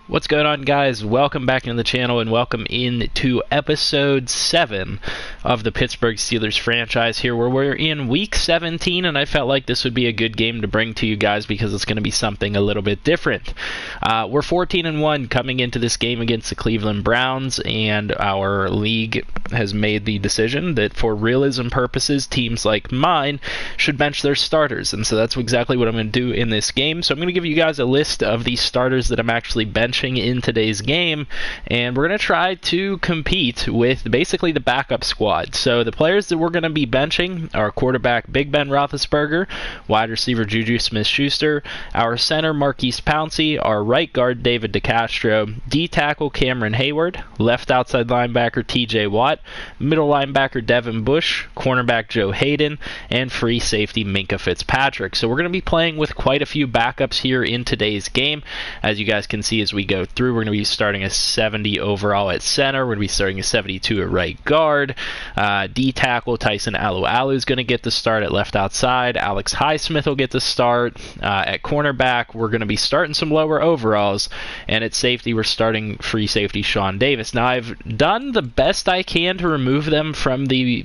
What's going on, guys? Welcome back into the channel and welcome into episode 7 of the Pittsburgh Steelers franchise here, where we're in week 17, and I felt like this would be a good game to bring to you guys because it's going to be something a little bit different. We're 14-1 coming into this game against the Cleveland Browns, and our league has made the decision that for realism purposes, teams like mine should bench their starters, and so that's exactly what I'm going to do in this game. So I'm going to give you guys a list of the starters that I'm actually benching in today's game, and we're going to try to compete with basically the backup squad. So the players that we're going to be benching are quarterback Big Ben Roethlisberger, wide receiver Juju Smith-Schuster, our center Marquise Pouncey, our right guard David DeCastro, D-tackle Cameron Hayward, left outside linebacker TJ Watt, middle linebacker Devin Bush, cornerback Joe Hayden, and free safety Minkah Fitzpatrick. So we're going to be playing with quite a few backups here in today's game. As you guys can see as we go through, we're going to be starting a 70 overall at center. We're going to be starting a 72 at right guard. D-tackle Tyson Alualu is going to get the start at left outside. Alex Highsmith will get the start. At cornerback, we're going to be starting some lower overalls. And at safety, we're starting free safety Sean Davis. Now, I've done the best I can to remove them from the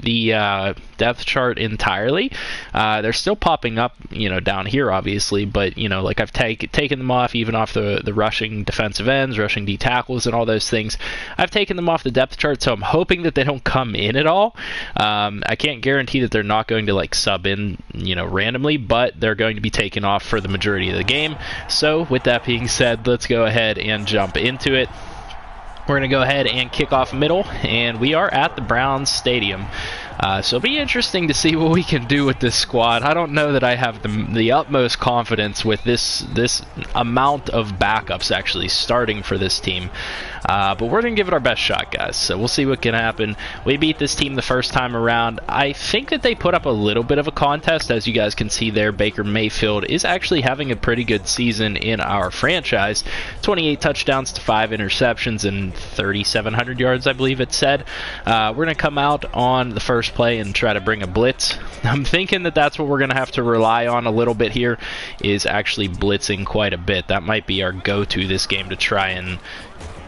depth chart entirely. They're still popping up, down here, obviously. But, like I've taken them off, even off the rushing defensive ends, rushing D tackles, and all those things. I've taken them off the depth chart, so I'm hoping that they don't come in at all. I can't guarantee that they're not going to sub in, randomly, but they're going to be taken off for the majority of the game. So with that being said, let's go ahead and jump into it. We're going to go ahead and kick off middle, and we are at the Browns Stadium. So it'll be interesting to see what we can do with this squad. I don't know that I have the utmost confidence with this amount of backups actually starting for this team. But we're going to give it our best shot, guys. So we'll see what can happen. We beat this team the first time around. I think that they put up a little bit of a contest. As you guys can see there, Baker Mayfield is actually having a pretty good season in our franchise. 28 touchdowns to 5 interceptions and 3,700 yards, I believe it said. We're going to come out on the first play and try to bring a blitz. I'm thinking that that's what we're going to have to rely on a little bit here, is actually blitzing quite a bit. That might be our go-to this game to try and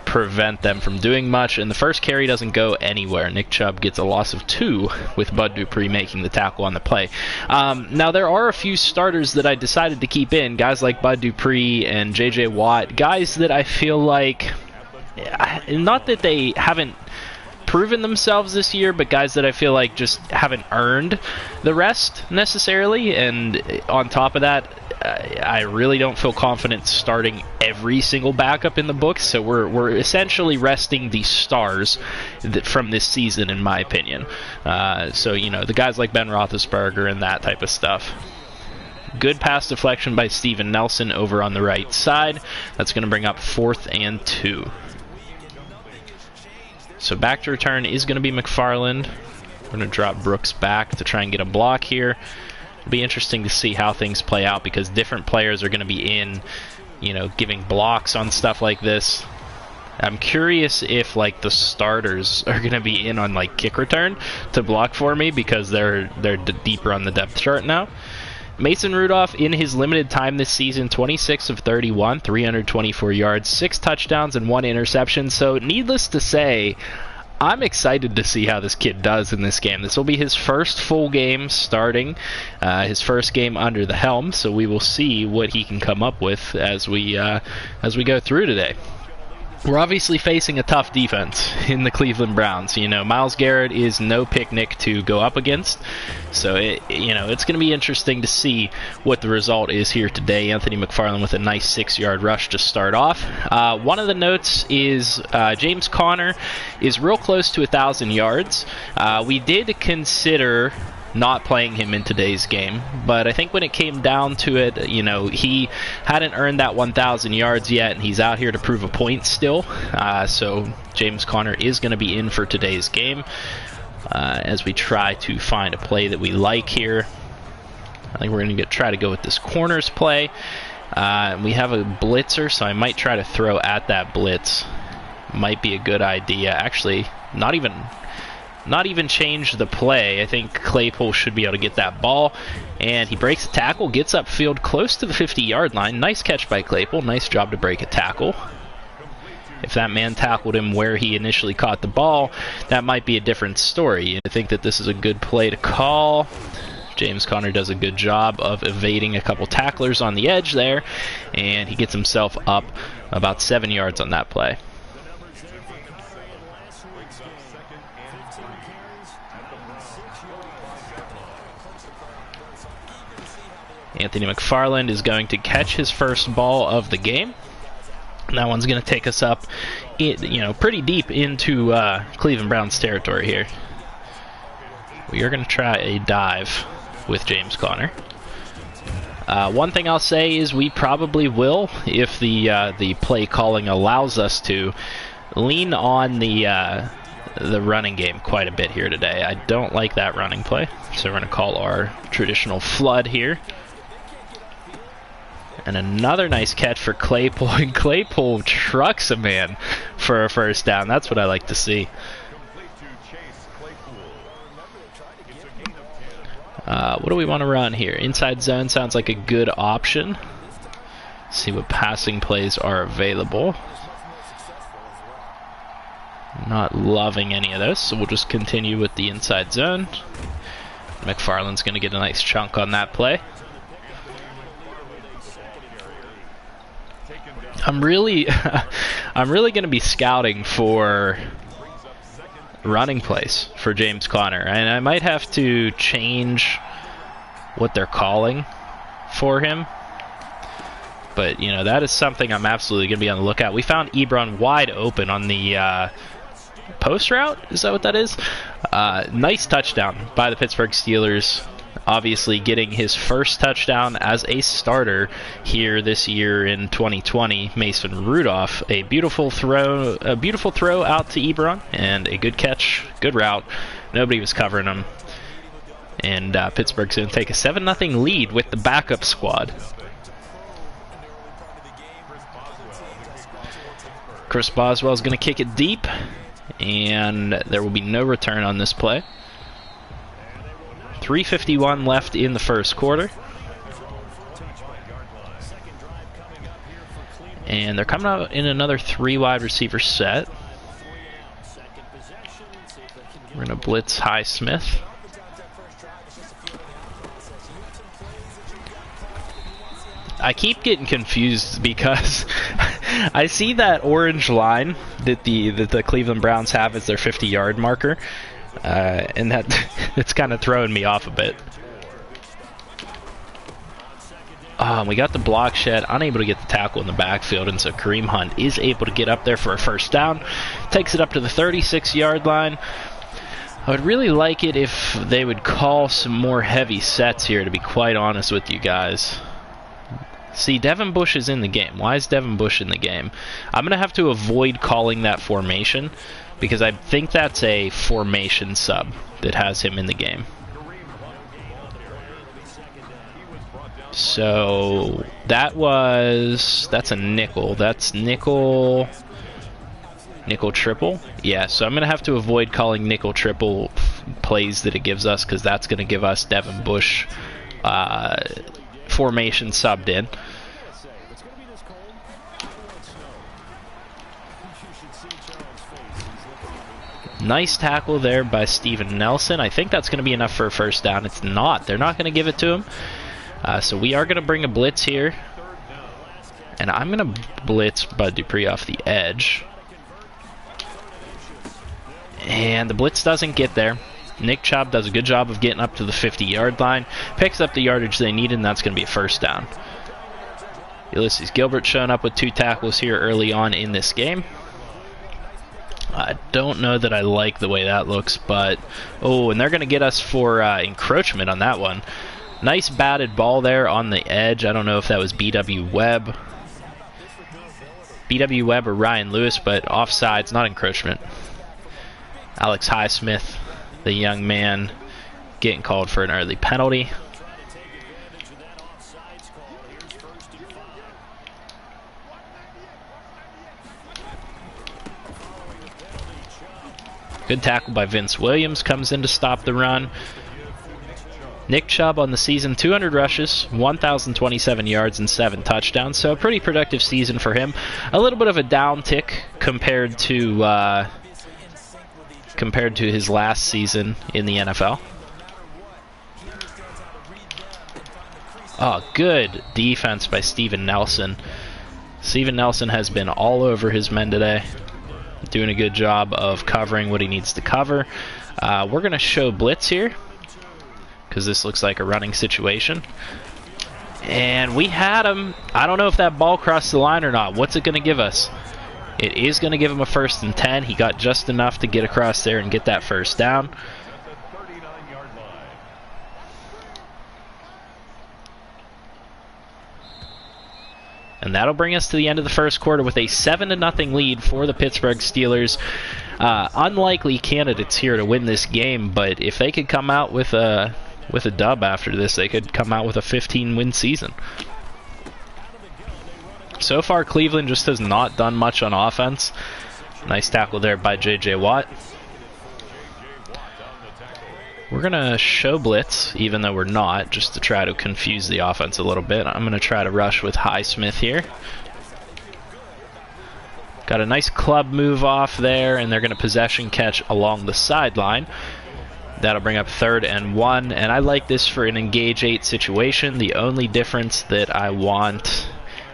prevent them from doing much, and the first carry doesn't go anywhere. Nick Chubb gets a loss of 2 with Bud Dupree making the tackle on the play. Now there are a few starters that I decided to keep in, guys like Bud Dupree and JJ Watt, guys that I feel like, not that they haven't proven themselves this year, but guys that I feel like just haven't earned the rest necessarily. And on top of that, I really don't feel confident starting every single backup in the books, so we're essentially resting the stars from this season, in my opinion. So, the guys like Ben Roethlisberger and that type of stuff. Good pass deflection by Steven Nelson over on the right side. That's going to bring up 4th and 2. So back to return is going to be McFarland. We're going to drop Brooks back to try and get a block here. It'll be interesting to see how things play out because different players are going to be in, giving blocks on stuff like this. I'm curious if the starters are going to be in on kick return to block for me because they're deeper on the depth chart now. Mason Rudolph, in his limited time this season, 26 of 31, 324 yards, 6 touchdowns, and 1 interception. So, needless to say, I'm excited to see how this kid does in this game. This will be his first full game starting, his first game under the helm. So we will see what he can come up with as we go through today. We're obviously facing a tough defense in the Cleveland Browns. Myles Garrett is no picnic to go up against. So, it's going to be interesting to see what the result is here today. Anthony McFarland with a nice 6-yard rush to start off. One of the notes is James Conner is real close to 1,000 yards. We did consider not playing him in today's game, but I think when it came down to it, he hadn't earned that 1,000 yards yet, and he's out here to prove a point still. So James Conner is going to be in for today's game as we try to find a play that we like here. I think we're going to try to go with this corners play. We have a blitzer, so I might try to throw at that blitz. Might be a good idea. Actually, not even change the play. I think Claypool should be able to get that ball, and he breaks a tackle, gets upfield close to the 50-yard line. Nice catch by Claypool. Nice job to break a tackle. If that man tackled him where he initially caught the ball, that might be a different story. I think that this is a good play to call. James Conner does a good job of evading a couple tacklers on the edge there, and he gets himself up about 7 yards on that play. Anthony McFarland is going to catch his first ball of the game. And that one's going to take us up, pretty deep into Cleveland Browns territory here. We are going to try a dive with James Conner. One thing I'll say is we probably will, if the play calling allows us to, lean on the running game quite a bit here today. I don't like that running play, so we're going to call our traditional flood here. And another nice catch for Claypool, and Claypool trucks a man for a first down. That's what I like to see. What do we want to run here? Inside zone sounds like a good option. See what passing plays are available. Not loving any of those, so we'll just continue with the inside zone. McFarland's going to get a nice chunk on that play. I'm really going to be scouting for running plays for James Conner, and I might have to change what they're calling for him. But that is something I'm absolutely going to be on the lookout. We found Ebron wide open on the post route. Is that what that is? Nice touchdown by the Pittsburgh Steelers. Obviously getting his first touchdown as a starter here this year in 2020. Mason Rudolph, a beautiful throw out to Ebron, and a good catch, good route. Nobody was covering him. And Pittsburgh's going to take a 7-0 lead with the backup squad. Chris Boswell's going to kick it deep, and there will be no return on this play. 3:51 left in the first quarter. And they're coming out in another 3 wide receiver set. We're going to blitz Highsmith. I keep getting confused because I see that orange line that the Cleveland Browns have as their 50-yard marker. And it's kind of throwing me off a bit. We got the block shed, unable to get the tackle in the backfield, and so Kareem Hunt is able to get up there for a first down. Takes it up to the 36-yard line. I would really like it if they would call some more heavy sets here, to be quite honest with you guys. See, Devin Bush is in the game. Why is Devin Bush in the game? I'm going to have to avoid calling that formation, because I think that's a formation sub that has him in the game. So that's a nickel. That's nickel triple. Yeah, so I'm going to have to avoid calling nickel triple plays that it gives us, because that's going to give us Devin Bush formation subbed in. Nice tackle there by Steven Nelson. I think that's going to be enough for a first down. It's not. They're not going to give it to him. So we are going to bring a blitz here. And I'm going to blitz Bud Dupree off the edge. And the blitz doesn't get there. Nick Chubb does a good job of getting up to the 50-yard line. Picks up the yardage they needed, and that's going to be a first down. Ulysses Gilbert showing up with 2 tackles here early on in this game. I don't know that I like the way that looks, but... Oh, and they're going to get us for encroachment on that one. Nice batted ball there on the edge. I don't know if that was B.W. Webb. B.W. Webb or Ryan Lewis, but offsides, not encroachment. Alex Highsmith, the young man, getting called for an early penalty. Good tackle by Vince Williams comes in to stop the run. Nick Chubb on the season, 200 rushes, 1,027 yards, and 7 touchdowns. So a pretty productive season for him. A little bit of a down tick compared to his last season in the NFL. Oh, good defense by Steven Nelson. Steven Nelson has been all over his men today, doing a good job of covering what he needs to cover. We're going to show blitz here, because this looks like a running situation. And we had him. I don't know if that ball crossed the line or not. What's it going to give us? It is going to give him a 1st and 10. He got just enough to get across there and get that first down. And that'll bring us to the end of the first quarter with a 7-0 lead for the Pittsburgh Steelers. Unlikely candidates here to win this game, but if they could come out with a dub after this, they could come out with a 15-win season. So far, Cleveland just has not done much on offense. Nice tackle there by J.J. Watt. We're going to show blitz, even though we're not, just to try to confuse the offense a little bit. I'm going to try to rush with Highsmith here. Got a nice club move off there, and they're going to possession catch along the sideline. That'll bring up 3rd and 1, and I like this for an engage 8 situation. The only difference that I want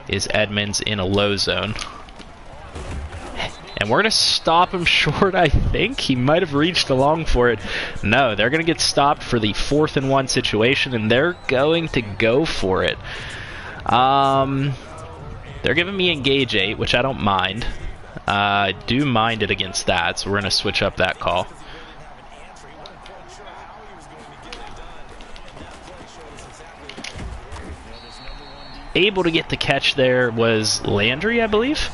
is Edmonds in a low zone. And we're going to stop him short, I think. He might have reached along for it. No, they're going to get stopped for the 4th and 1 situation, and they're going to go for it. They're giving me engage 8, which I don't mind. I do mind it against that, so we're going to switch up that call. Able to get the catch there was Landry, I believe.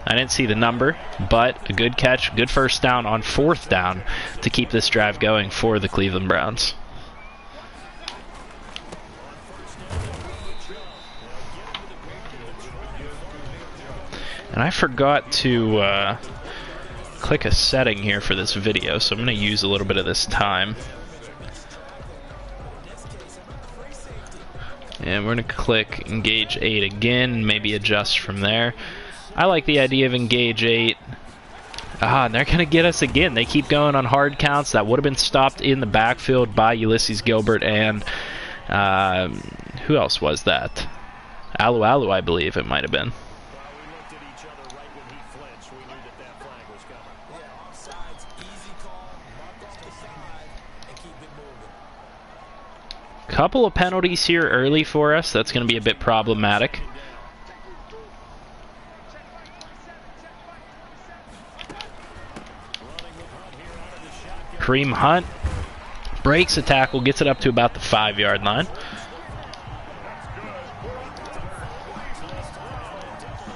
I didn't see the number, but a good catch, good first down on 4th down to keep this drive going for the Cleveland Browns. And I forgot to click a setting here for this video, so I'm going to use a little bit of this time. And we're going to click engage 8 again, maybe adjust from there. I like the idea of engage 8. And they're going to get us again. They keep going on hard counts. That would have been stopped in the backfield by Ulysses Gilbert and who else was that? Alu, I believe it might have been. Couple of penalties here early for us. That's going to be a bit problematic. Kareem Hunt breaks a tackle, gets it up to about the 5-yard line.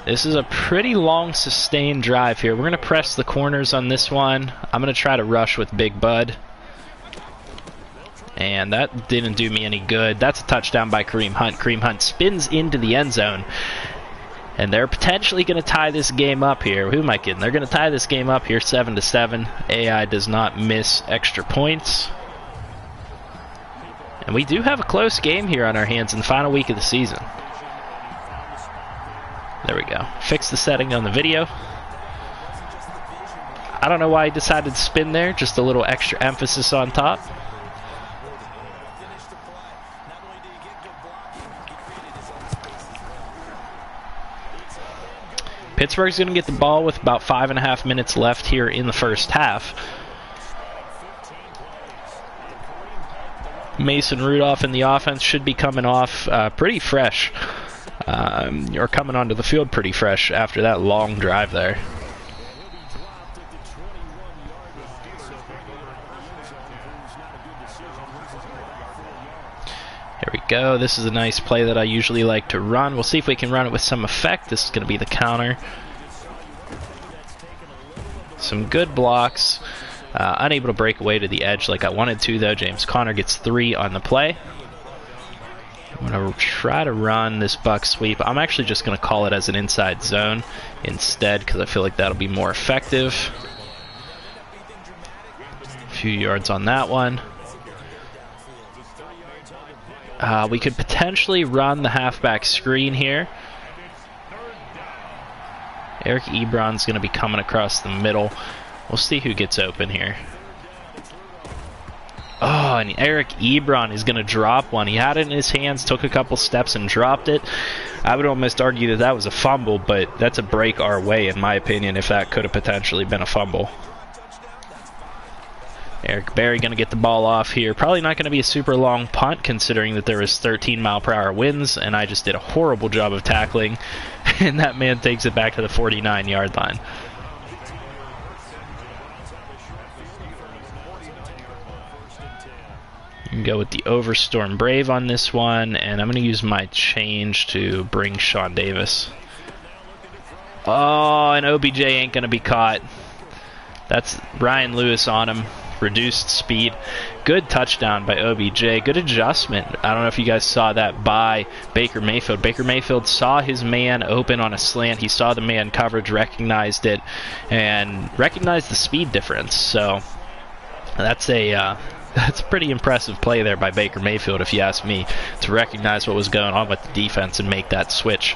This is a pretty long sustained drive here. We're going to press the corners on this one. I'm going to try to rush with Big Bud. And that didn't do me any good. That's a touchdown by Kareem Hunt. Kareem Hunt spins into the end zone. And they're potentially going to tie this game up here. Who am I kidding? They're going to tie this game up here 7-7. AI does not miss extra points. And we do have a close game here on our hands in the final week of the season. There we go. Fix the setting on the video. I don't know why I decided to spin there. Just a little extra emphasis on top. Pittsburgh's going to get the ball with about 5.5 minutes left here in the first half. Mason Rudolph in the offense should be coming off pretty fresh. Or coming onto the field pretty fresh after that long drive there. There we go. This is a nice play that I usually like to run. We'll see if we can run it with some effect. This is going to be the counter. Some good blocks. Unable to break away to the edge like I wanted to, though. James Conner gets 3 on the play. I'm going to try to run this buck sweep. I'm actually just going to call it as an inside zone instead because I feel like that'll be more effective. A few yards on that one. We could potentially run the halfback screen here. Eric Ebron's going to be coming across the middle. We'll see who gets open here. Oh, and Eric Ebron is going to drop one. He had it in his hands, took a couple steps, and dropped it. I would almost argue that that was a fumble, but that's a break our way, in my opinion, if that could have potentially been a fumble. Eric Berry going to get the ball off here. Probably not going to be a super long punt, considering that there was 13-mile-per-hour winds, and I just did a horrible job of tackling, and that man takes it back to the 49-yard line. You can go with the Overstorm Brave on this one, and I'm going to use my change to bring Sean Davis. Oh, and OBJ ain't going to be caught. That's Ryan Lewis on him. Reduced speed. Good touchdown by OBJ. Good adjustment. I don't know if you guys saw that by Baker Mayfield. Baker Mayfield saw his man open on a slant. He saw the man coverage, recognized it, and recognized the speed difference. So that's a pretty impressive play there by Baker Mayfield, if you ask me, to recognize what was going on with the defense and make that switch.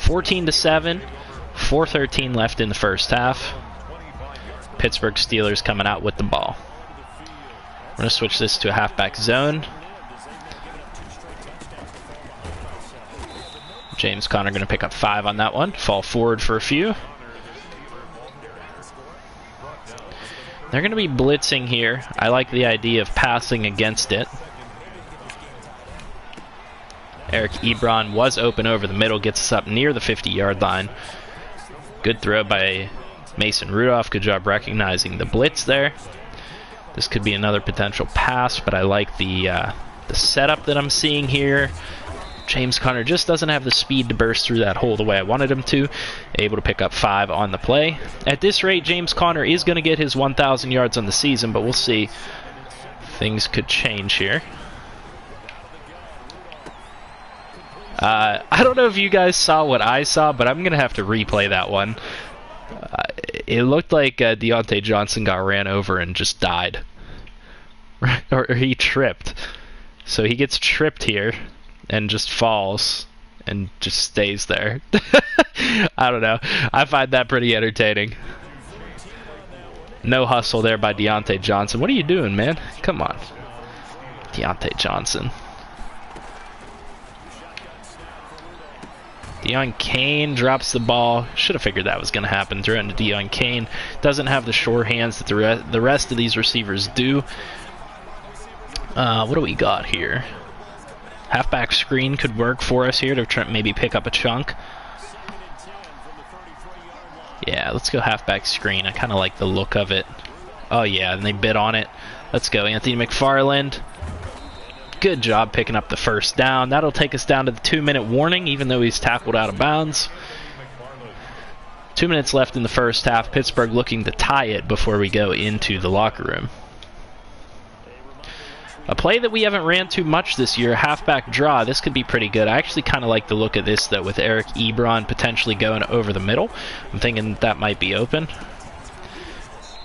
(14-7), 4:13 left in the first half. Pittsburgh Steelers coming out with the ball. We're going to switch this to a halfback zone. James Conner going to pick up 5 on that one. Fall forward for a few. They're going to be blitzing here. I like the idea of passing against it. Eric Ebron was open over the middle, gets us up near the 50-yard line. Good throw by Mason Rudolph. Good job recognizing the blitz there. This could be another potential pass, but I like the setup that I'm seeing here. James Conner just doesn't have the speed to burst through that hole the way I wanted him to. Able to pick up 5 on the play. At this rate, James Conner is going to get his 1,000 yards on the season, but we'll see. Things could change here. I don't know if you guys saw what I saw, but I'm going to have to replay that one. It looked like Deontay Johnson got ran over and just died. or he tripped. So he gets tripped here and just falls and just stays there. I don't know. I find that pretty entertaining. No hustle there by Deontay Johnson. What are you doing, man? Come on. Deontay Johnson. Deion Kane drops the ball. Should have figured that was going to happen. Throw it into Deion Kane. Doesn't have the sure hands that the rest of these receivers do. What do we got here? Halfback screen could work for us here to try maybe pick up a chunk. Yeah, let's go halfback screen. I kind of like the look of it. Oh yeah, and they bid on it. Let's go, Anthony McFarland. Good job picking up the first down. That'll take us down to the 2-minute warning, even though he's tackled out of bounds. 2 minutes left in the first half. Pittsburgh looking to tie it before we go into the locker room. A play that we haven't ran too much this year, halfback draw. This could be pretty good. I actually kind of like the look of this, though, with Eric Ebron potentially going over the middle. I'm thinking that might be open.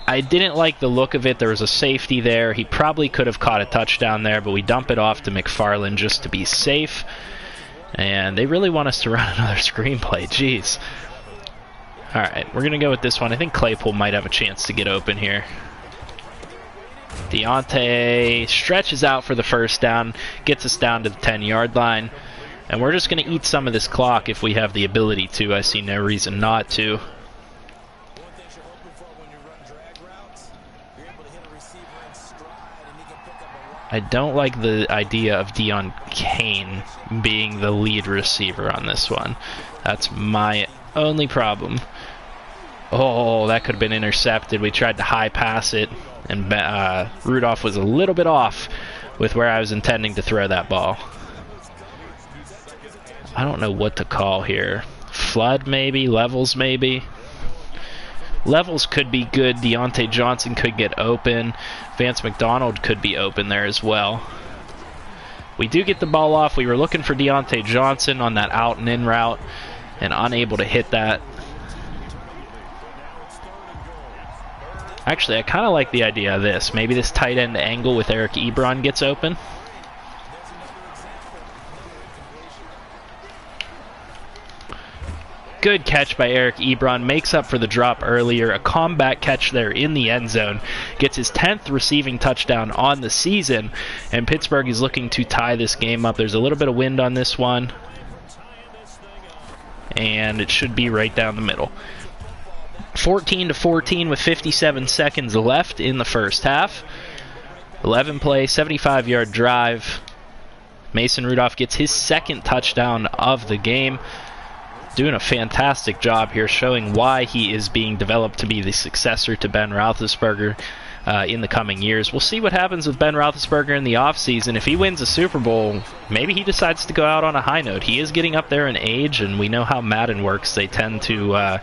I didn't like the look of it. There was a safety there. He probably could have caught a touchdown there, but we dump it off to McFarland just to be safe. And they really want us to run another screenplay. Jeez. Alright, we're going to go with this one. I think Claypool might have a chance to get open here. Deontay stretches out for the first down, gets us down to the 10-yard line. And we're just going to eat some of this clock if we have the ability to. I see no reason not to. I don't like the idea of Deion Kane being the lead receiver on this one. That's my only problem. Oh, that could have been intercepted. We tried to high pass it, and Rudolph was a little bit off with where I was intending to throw that ball. I don't know what to call here. Flood maybe? Levels maybe? Levels could be good. Deontay Johnson could get open. Vance McDonald could be open there as well. We do get the ball off. We were looking for Deontay Johnson on that out and in route and unable to hit that. Actually, I kind of like the idea of this. Maybe this tight end angle with Eric Ebron gets open. Good catch by Eric Ebron, makes up for the drop earlier. A combat catch there in the end zone. Gets his 10th receiving touchdown on the season, and Pittsburgh is looking to tie this game up. There's a little bit of wind on this one, and it should be right down the middle. 14-14 with 57 seconds left in the first half. 11-play, 75-yard drive. Mason Rudolph gets his second touchdown of the game. Doing a fantastic job here, showing why he is being developed to be the successor to Ben Roethlisberger in the coming years. We'll see what happens with Ben Roethlisberger in the offseason. If he wins a Super Bowl, maybe he decides to go out on a high note. He is getting up there in age, and we know how Madden works. They tend to